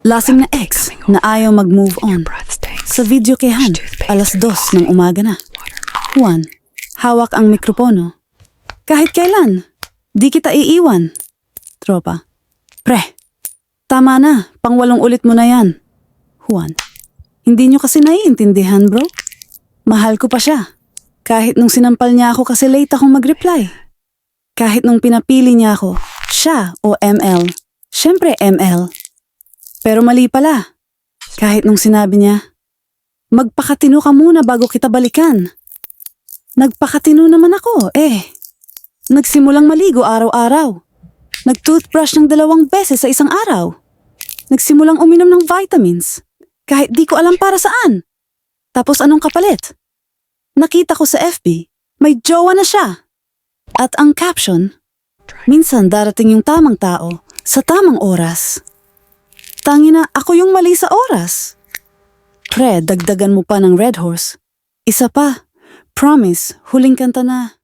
Lasing na ex na ayaw mag-move on. Sa video kay Han, 2:00 ng umaga na. Juan, hawak ang mikropono. Kahit kailan, di kita iiwan. Tropa, pre, tama na, pang-8 ulit mo na yan. Juan, hindi nyo kasi naiintindihan bro. Mahal ko pa siya. Kahit nung sinampal niya ako kasi late akong mag-reply. Kahit nung pinapili niya ako, siya o ML. Siyempre ML. Pero mali pala. Kahit nung sinabi niya, magpakatino ka muna bago kita balikan. Nagpakatino naman ako Nagsimulang maligo araw-araw. Nag-toothbrush ng 2 beses sa isang araw. Nagsimulang uminom ng vitamins. Kahit di ko alam para saan. Tapos anong kapalit? Nakita ko sa FB, may jowa na siya. At ang caption, minsan darating yung tamang tao sa tamang oras. Tangina, ako yung mali sa oras. Pre, dagdagan mo pa ng Red Horse. Isa pa, promise, huling kanta na.